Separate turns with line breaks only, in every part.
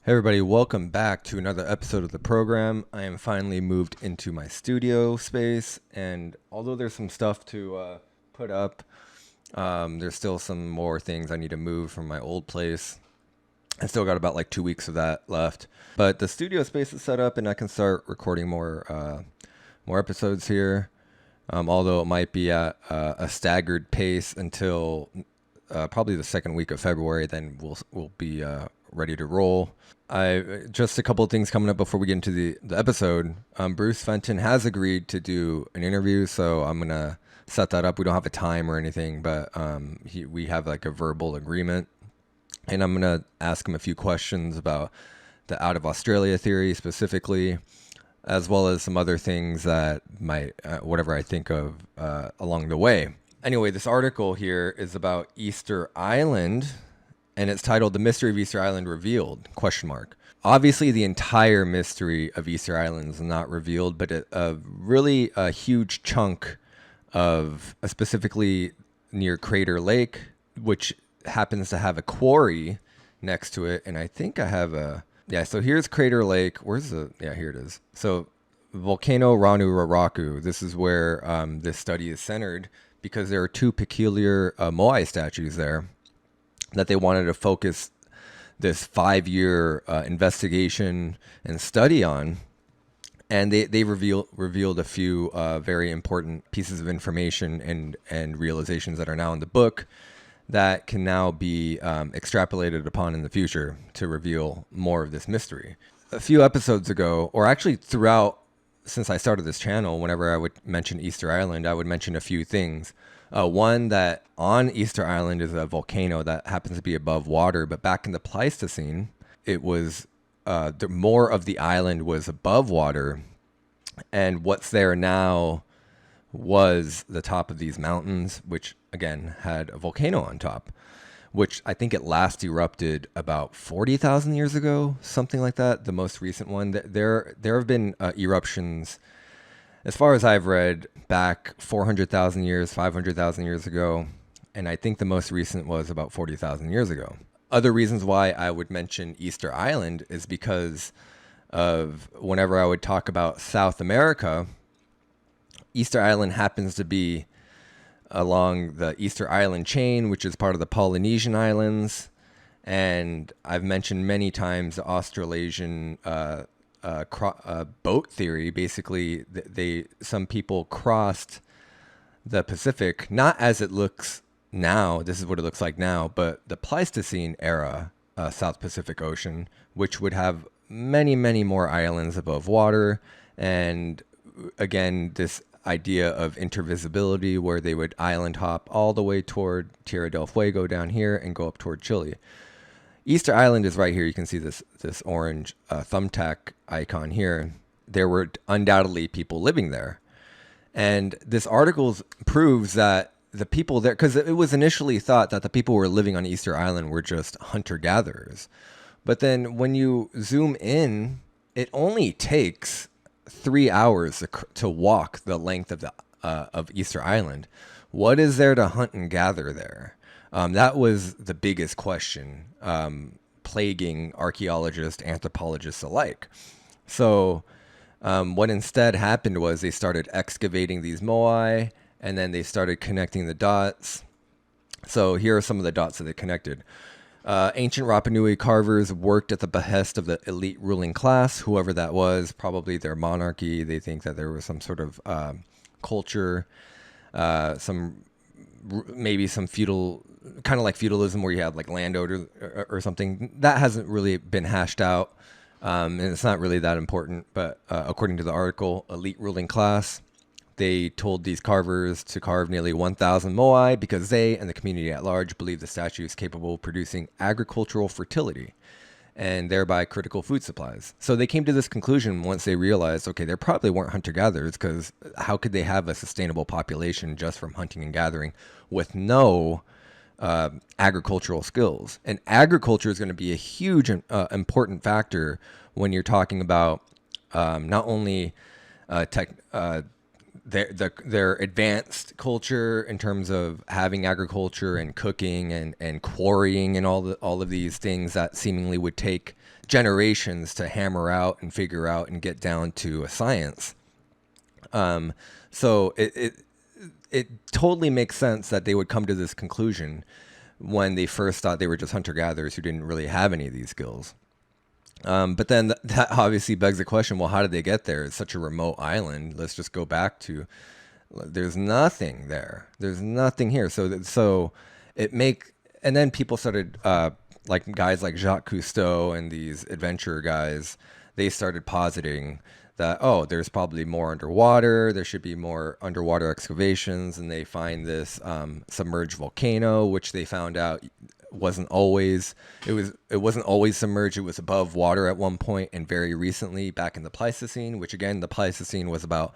Hey everybody, welcome back to another episode of the program. I am finally moved into my studio space, and although there's some stuff to put up, there's still some more things I need to move from my old place. I still got about like 2 weeks of that left, but the studio space is set up, and I can start recording more episodes here. Although it might be at a staggered pace until probably the second week of February, then we'll be ready to roll. Just a couple of things coming up before we get into the episode. Bruce Fenton has agreed to do an interview, so I'm gonna set that up. We don't have a time or anything, but we have like a verbal agreement, and I'm gonna ask him a few questions about the out of Australia theory specifically, as well as some other things that might whatever I think of along the way. Anyway, this article here is about Easter Island, and it's titled "The Mystery of Easter Island Revealed?" Obviously, the entire mystery of Easter Island is not revealed, but a huge chunk of specifically near Crater Lake, which happens to have a quarry next to it. And I think I have so here's Crater Lake. Here it is. So volcano Rano Raraku. This is where this study is centered because there are two peculiar Moai statues there that they wanted to focus this 5-year investigation and study on. And they revealed a few very important pieces of information and realizations that are now in the book that can now be extrapolated upon in the future to reveal more of this mystery. A few episodes ago, or actually throughout, since I started this channel, whenever I would mention Easter Island, I would mention a few things. One, that on Easter Island is a volcano that happens to be above water, but back in the Pleistocene, it was more of the island was above water, and what's there now was the top of these mountains, which again had a volcano on top, which I think it last erupted about 40,000 years ago, something like that. The most recent one. There have been eruptions, as far as I've read, back 400,000 years, 500,000 years ago, and I think the most recent was about 40,000 years ago. Other reasons why I would mention Easter Island is because of whenever I would talk about South America, Easter Island happens to be along the Easter Island chain, which is part of the Polynesian islands, and I've mentioned many times the Australasian boat theory. Basically, some people crossed the Pacific, not as it looks now. This is what it looks like now, but the Pleistocene era South Pacific Ocean, which would have many, many more islands above water, and again, this idea of intervisibility, where they would island hop all the way toward Tierra del Fuego down here and go up toward Chile. Easter Island is right here. You can see this orange thumbtack icon here. There were undoubtedly people living there. And this article proves that the people there, because it was initially thought that the people who were living on Easter Island were just hunter-gatherers. But then when you zoom in, it only takes 3 hours to walk the length of Easter Island. What is there to hunt and gather there? That was the biggest question plaguing archaeologists, anthropologists alike. So what instead happened was they started excavating these moai, and then they started connecting the dots. So here are some of the dots that they connected. Ancient Rapanui carvers worked at the behest of the elite ruling class, whoever that was, probably their monarchy. They think that there was some sort of culture, maybe some feudal, kind of like feudalism, where you have like landowners or something. That hasn't really been hashed out, and it's not really that important. But according to the article, elite ruling class, they told these carvers to carve nearly 1,000 moai because they and the community at large believe the statue is capable of producing agricultural fertility and thereby critical food supplies. So they came to this conclusion once they realized, okay, there probably weren't hunter-gatherers, because how could they have a sustainable population just from hunting and gathering with no agricultural skills? And agriculture is going to be a huge important factor when you're talking about not only their advanced culture in terms of having agriculture and cooking and quarrying and all of these things that seemingly would take generations to hammer out and figure out and get down to a science. So it totally makes sense that they would come to this conclusion when they first thought they were just hunter-gatherers who didn't really have any of these skills. But then that obviously begs the question, well, how did they get there? It's such a remote island. Let's just go back to, there's nothing there. There's nothing here. So and then people started, like guys like Jacques Cousteau and these adventure guys, they started positing that, oh, there's probably more underwater. There should be more underwater excavations. And they find this submerged volcano, which they found out wasn't always submerged. It was above water at one point, and very recently back in the Pleistocene, which again, the Pleistocene was about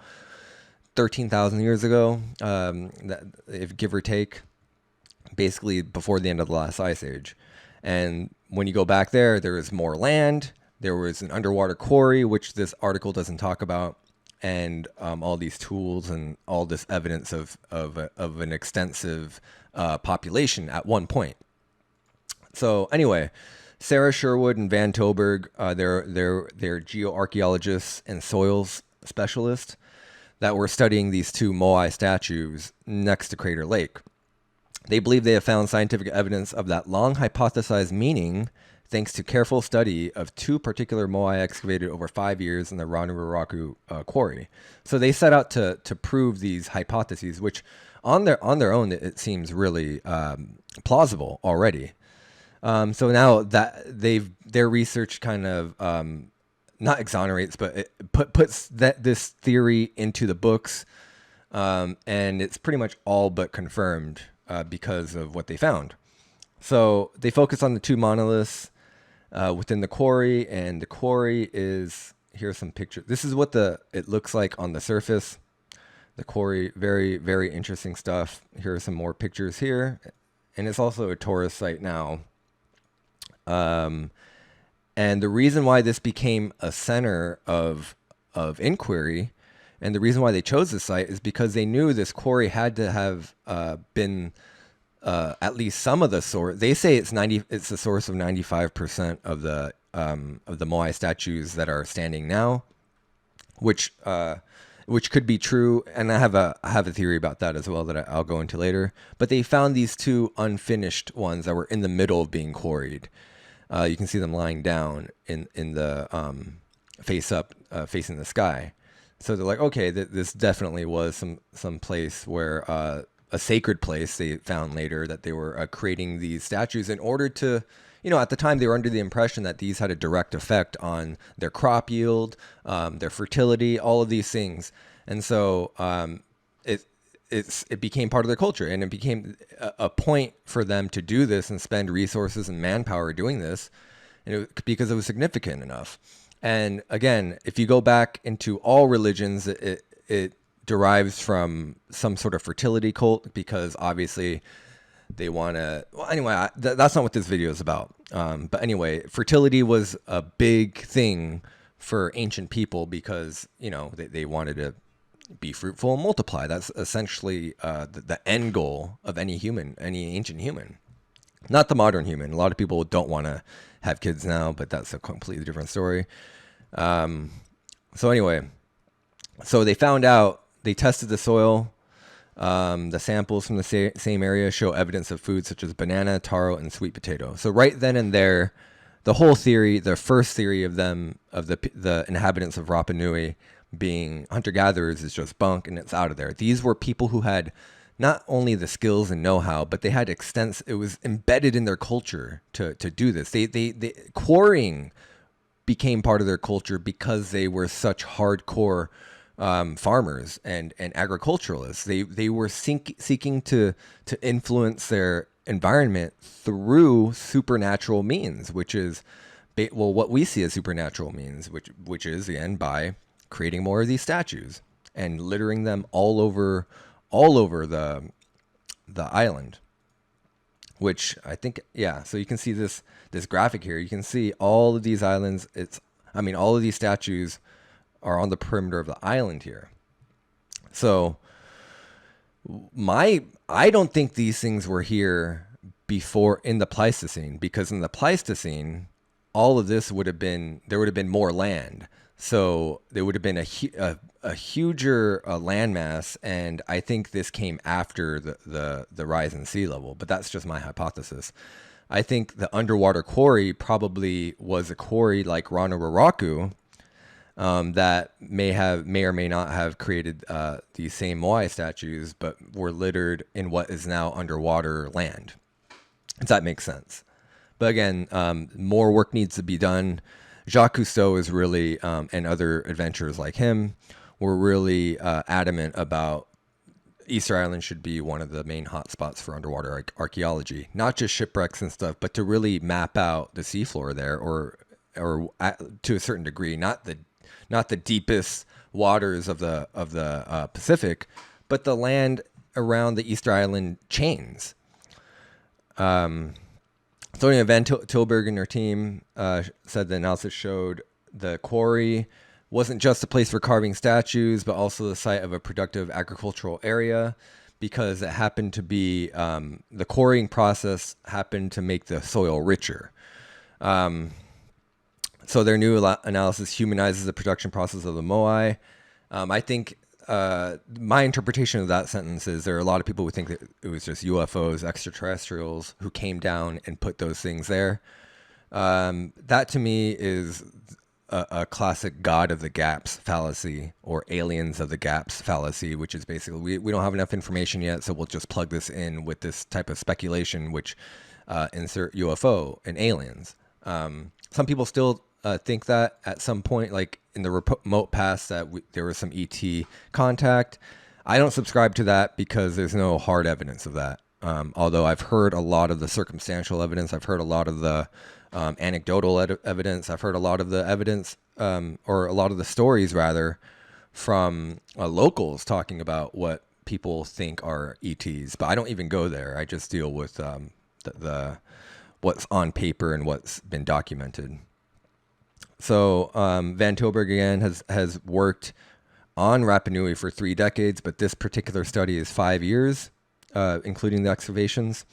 13,000 years ago, if give or take, basically before the end of the last ice age. And when you go back there, there was more land. There was an underwater quarry, which this article doesn't talk about, and all these tools and all this evidence of an extensive population at one point. So anyway, Sarah Sherwood and Van Tilburg, they're geoarchaeologists and soils specialists that were studying these two Moai statues next to Crater Lake. They believe they have found scientific evidence of that long-hypothesized meaning thanks to careful study of two particular Moai excavated over 5 years in the Rano Raraku quarry. So they set out to prove these hypotheses, which on their own, it seems really plausible already. So now that their research kind of not exonerates, but it puts this theory into the books, and it's pretty much all but confirmed because of what they found. So they focus on the two monoliths within the quarry, and the quarry is, here's some pictures. This is what it looks like on the surface. The quarry, very, very interesting stuff. Here are some more pictures here, and it's also a tourist site now. And the reason why this became a center of inquiry, and the reason why they chose this site, is because they knew this quarry had to have been at least some of the source. They say it's the source of 95% of the Moai statues that are standing now, which could be true. And I have a theory about that as well that I'll go into later. But they found these two unfinished ones that were in the middle of being quarried. You can see them lying down in the face up, facing the sky. So they're like, okay, this definitely was some place where a sacred place they found later, that they were creating these statues in order to, at the time they were under the impression that these had a direct effect on their crop yield, their fertility, all of these things. And so it became part of their culture, and it became a point for them to do this and spend resources and manpower doing this, because it was significant enough. And again, if you go back into all religions, it derives from some sort of fertility cult, because obviously they want to, well, anyway, that's not what this video is about. But anyway, fertility was a big thing for ancient people because, they wanted to be fruitful and multiply. That's essentially the end goal of any ancient human, not the modern human. A lot of people don't want to have kids now, but that's a completely different story. So anyway, so they found out, they tested the soil. The samples from the same area show evidence of foods such as banana, taro, and sweet potato. So right then and there, the whole theory, the first theory of the inhabitants of Rapanui being hunter-gatherers is just bunk, and it's out of there. These were people who had not only the skills and know-how, but they had it was embedded in their culture to do this. They quarrying became part of their culture because they were such hardcore farmers and agriculturalists. They were seeking to influence their environment through supernatural means, which is what we see as supernatural means, which is again by creating more of these statues and littering them all over the island. Which I think, yeah. So you can see this graphic here. You can see all of these islands. All of these statues are on the perimeter of the island here. So I don't think these things were here before in the Pleistocene, because in the Pleistocene, all of this there would have been more land. So there would have been a huger landmass, and I think this came after the rise in sea level, but that's just my hypothesis. I think the underwater quarry probably was a quarry like Rano Raraku, that may or may not have created these same Moai statues, but were littered in what is now underwater land. If that makes sense. But again, more work needs to be done. Jacques Cousteau is really, and other adventurers like him, were really adamant about Easter Island should be one of the main hotspots for underwater archaeology. Not just shipwrecks and stuff, but to really map out the seafloor there, or to a certain degree, not the deepest waters of the Pacific, but the land around the Easter Island chains. Anyway, Van Tilburg and her team said the analysis showed the quarry wasn't just a place for carving statues, but also the site of a productive agricultural area, because it happened to be the quarrying process happened to make the soil richer. So their new analysis humanizes the production process of the Moai. I think my interpretation of that sentence is there are a lot of people who think that it was just UFOs, extraterrestrials, who came down and put those things there. That to me is a classic God of the gaps fallacy, or aliens of the gaps fallacy, which is basically we don't have enough information yet, so we'll just plug this in with this type of speculation, which insert UFO and aliens. Some people still think that at some point, like in the remote past, that there was some ET contact. I don't subscribe to that because there's no hard evidence of that. Although I've heard a lot of the circumstantial evidence, I've heard a lot of the anecdotal evidence, I've heard a lot of the evidence, or a lot of the stories rather, from locals talking about what people think are ETs. But I don't even go there. I just deal with the what's on paper and what's been documented. So Van Tilburg again has worked on Rapanui for 3 decades, but this particular study is 5 years, including the excavations.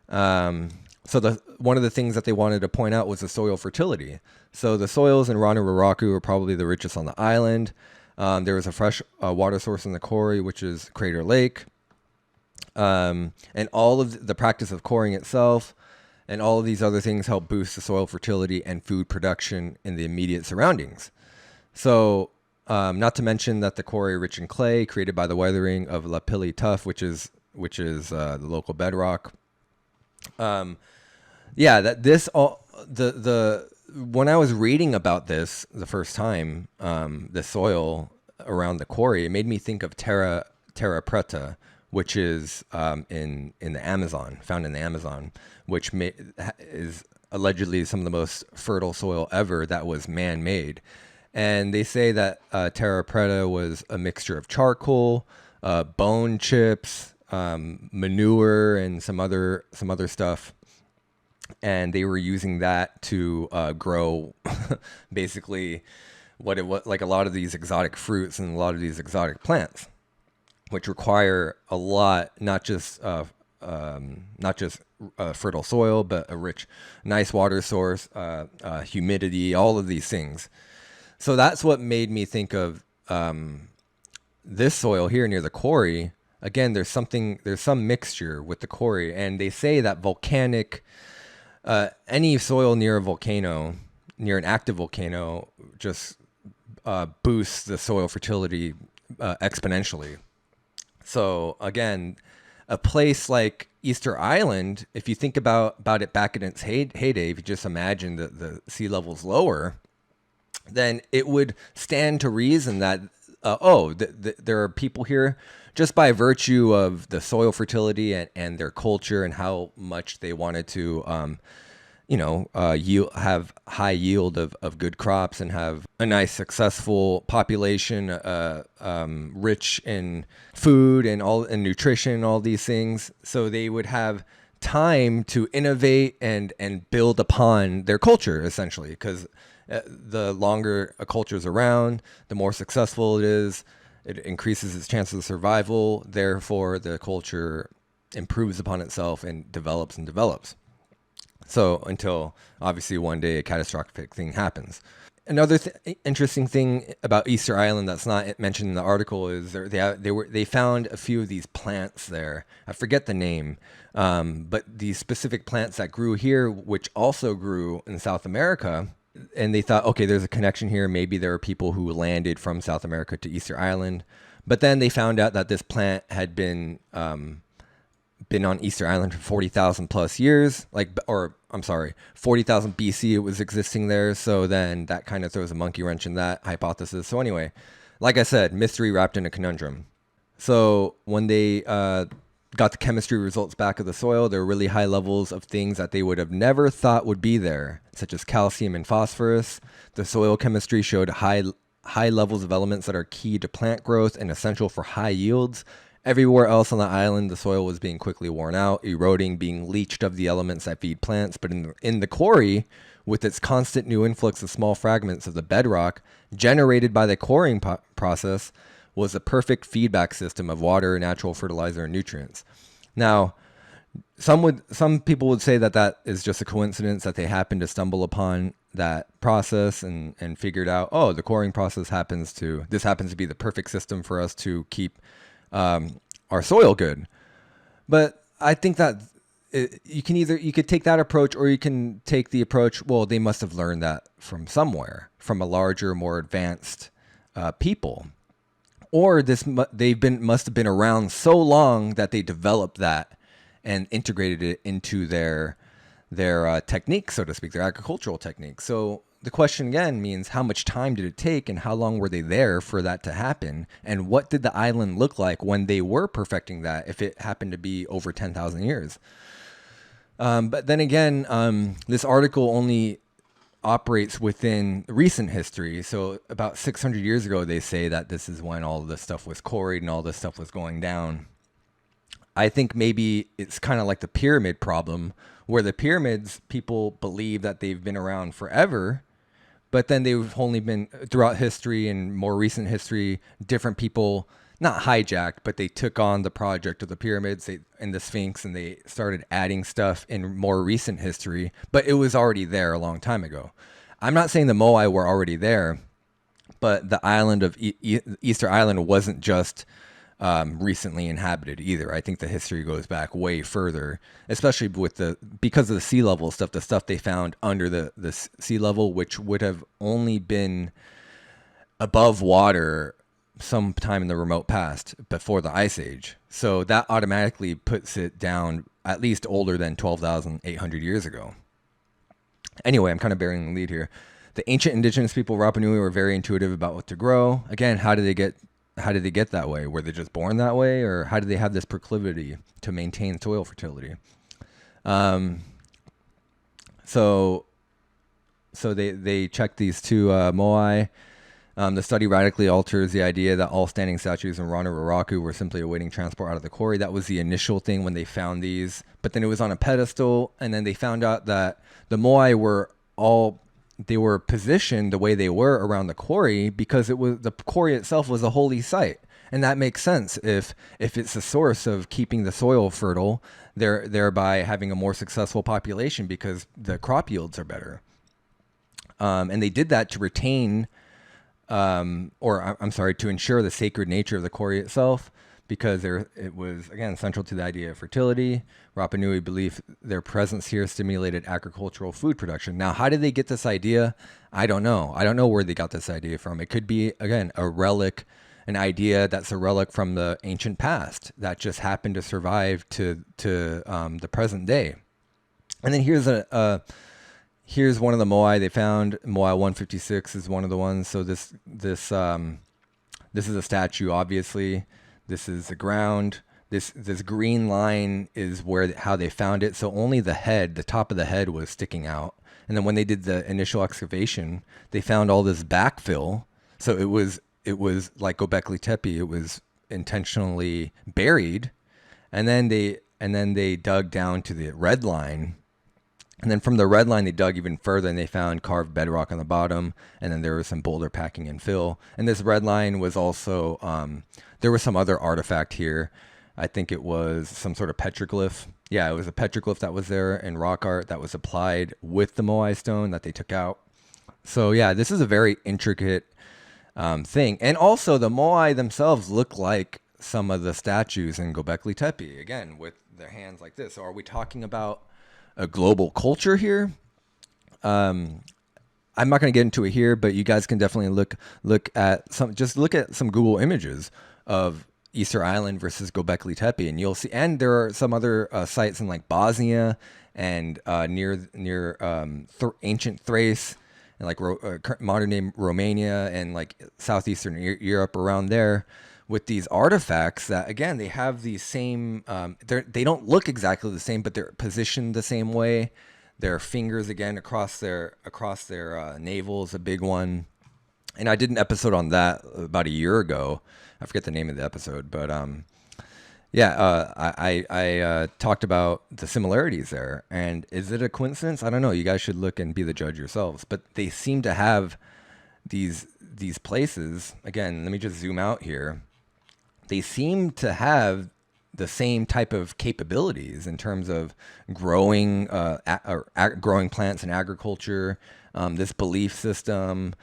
So one of the things that they wanted to point out was the soil fertility. So the soils in Rano Raraku are probably the richest on the island. There was a fresh water source in the quarry, which is Crater Lake. And all of the practice of quarrying itself and all of these other things help boost the soil fertility and food production in the immediate surroundings. So not to mention that the quarry rich in clay created by the weathering of lapilli tuff, which is the local bedrock. That this all when I was reading about this the first time, the soil around the quarry, it made me think of terra preta, which is in the Amazon, found in the Amazon, which is allegedly some of the most fertile soil ever that was man-made. And they say that terra preta was a mixture of charcoal, bone chips, manure, and some other stuff. And they were using that to grow basically what it was, like a lot of these exotic fruits and a lot of these exotic plants, which require a lot, not just fertile soil, but a rich, nice water source, humidity, all of these things. So that's what made me think of this soil here near the quarry. Again, there's some mixture with the quarry, and they say that volcanic, any soil near a volcano, near an active volcano, just boosts the soil fertility exponentially. So again, a place like Easter Island, if you think about it back in its heyday, if you just imagine that the sea level's lower, then it would stand to reason that, there are people here just by virtue of the soil fertility and their culture and how much they wanted to, have high yield of good crops and have a nice, successful population, rich in food and nutrition and all these things. So they would have time to innovate and build upon their culture, essentially, because the longer a culture is around, the more successful it is. It increases its chances of survival. Therefore, the culture improves upon itself and develops and develops. So until obviously one day a catastrophic thing happens. Another interesting thing about Easter Island that's not mentioned in the article is they found a few of these plants there. I forget the name, but these specific plants that grew here, which also grew in South America, and they thought, okay, there's a connection here. Maybe there are people who landed from South America to Easter Island, but then they found out that this plant had been on Easter Island for 40,000 plus years, 40,000 BC it was existing there. So then that kind of throws a monkey wrench in that hypothesis. So anyway, like I said, mystery wrapped in a conundrum. So when they got the chemistry results back of the soil, there were really high levels of things that they would have never thought would be there, such as calcium and phosphorus. The soil chemistry showed high levels of elements that are key to plant growth and essential for high yields. Everywhere else on the island, the soil was being quickly worn out, eroding, being leached of the elements that feed plants. But in the quarry, with its constant new influx of small fragments of the bedrock generated by the quarrying process, was a perfect feedback system of water, natural fertilizer, and nutrients. Now, some people would say that is just a coincidence, that they happened to stumble upon that process and figured out, oh, the quarrying process happens to be the perfect system for us to keep our soil good. But I think that you could take that approach, or you can take the approach, well, they must have learned that from somewhere, from a larger, more advanced people, or must have been around so long that they developed that and integrated it into their technique, so to speak, their agricultural technique. So the question again means, how much time did it take, and how long were they there for that to happen? And what did the island look like when they were perfecting that, if it happened to be over 10,000 years? But then again, this article only operates within recent history. So about 600 years ago, they say that this is when all of this stuff was quarried and all this stuff was going down. I think maybe it's kind of like the pyramid problem, where the pyramids, people believe that they've been around forever, but then they've only been, throughout history and more recent history, different people, not hijacked, but they took on the project of the pyramids and the Sphinx, and they started adding stuff in more recent history, but it was already there a long time ago. I'm not saying the Moai were already there, but the island of Easter Island wasn't just recently inhabited either. I think the history goes back way further, especially because of the sea level stuff, the stuff they found under the sea level, which would have only been above water sometime in the remote past, before the Ice Age. So that automatically puts it down at least older than 12,800 years ago. Anyway, I'm kind of bearing the lead here. The ancient indigenous people of Rapanui were very intuitive about what to grow. Again, how did they get that way? Were they just born that way, or how did they have this proclivity to maintain soil fertility? So they checked these two Moai. The study radically alters the idea that all standing statues in Rano Raraku were simply awaiting transport out of the quarry. That was the initial thing when they found these, but then it was on a pedestal, and then they found out that the Moai were positioned the way they were around the quarry because the quarry itself was a holy site. And that makes sense if it's a source of keeping the soil fertile, thereby having a more successful population because the crop yields are better. And they did that to retain, to ensure the sacred nature of the quarry itself, because it was, again, central to the idea of fertility. Rapanui believed their presence here stimulated agricultural food production. Now, how did they get this idea? I don't know. I don't know where they got this idea from. It could be, again, an idea that's a relic from the ancient past that just happened to survive to the present day. And then here's one of the Moai they found. Moai 156 is one of the ones. So this is a statue, obviously. This is the ground. This green line is how they found it. So only the top of the head was sticking out. And then when they did the initial excavation, they found all this backfill. So it was like Göbekli Tepe. It was intentionally buried. And then they dug down to the red line, And then from the red line, they dug even further and they found carved bedrock on the bottom. And then there was some boulder packing and fill. And this red line was also, there was some other artifact here. I think it was some sort of petroglyph. Yeah, it was a petroglyph that was there in rock art that was applied with the Moai stone that they took out. So yeah, this is a very intricate thing. And also the Moai themselves look like some of the statues in Göbekli Tepe, again, with their hands like this. So are we talking about a global culture here? I'm not going to get into it here, but you guys can definitely look at some Google images of Easter Island versus Göbekli Tepe, and you'll see. And there are some other sites in like Bosnia and near ancient Thrace and like modern day Romania and like southeastern Europe around there, with these artifacts that, again, they have these same, they don't look exactly the same, but they're positioned the same way. Their fingers, again, across their navel is a big one. And I did an episode on that about a year ago. I forget the name of the episode, but I talked about the similarities there. And is it a coincidence? I don't know. You guys should look and be the judge yourselves. But they seem to have these places. Again, let me just zoom out here. They seem to have the same type of capabilities in terms of growing growing plants and agriculture, this belief system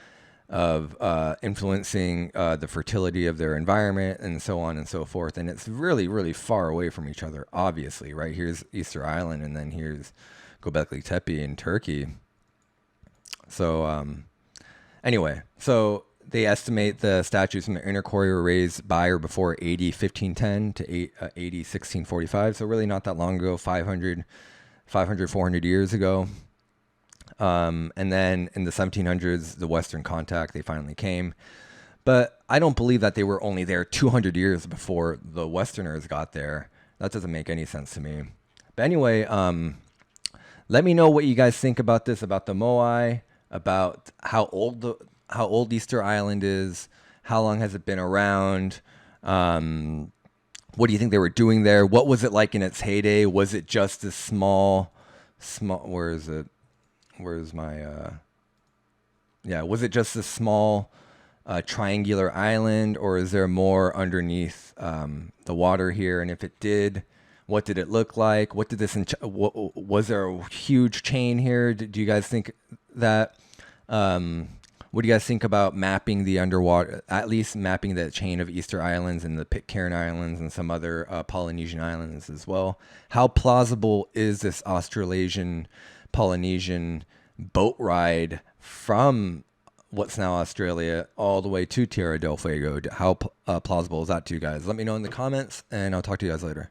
of influencing the fertility of their environment, and so on and so forth. And it's really, really far away from each other, obviously, right? Here's Easter Island, and then here's Göbekli Tepe in Turkey. So anyway, so they estimate the statues from the inner quarry were raised by or before AD 1510 to AD 1645. So really not that long ago, 400 years ago. And then in the 1700s, the Western contact, they finally came. But I don't believe that they were only there 200 years before the Westerners got there. That doesn't make any sense to me. But anyway, let me know what you guys think about this, about the Moai, about how old Easter Island is, how long has it been around, what do you think they were doing there, what was it like in its heyday, was it just a small, where is it, where's my, was it just a small triangular island, or is there more underneath the water here, and if it did, what did it look like, what did this, was there a huge chain here, do you guys think that, what do you guys think about mapping the underwater, at least mapping the chain of Easter Islands and the Pitcairn Islands and some other Polynesian islands as well? How plausible is this Australasian Polynesian boat ride from what's now Australia all the way to Tierra del Fuego? How plausible is that to you guys? Let me know in the comments, and I'll talk to you guys later.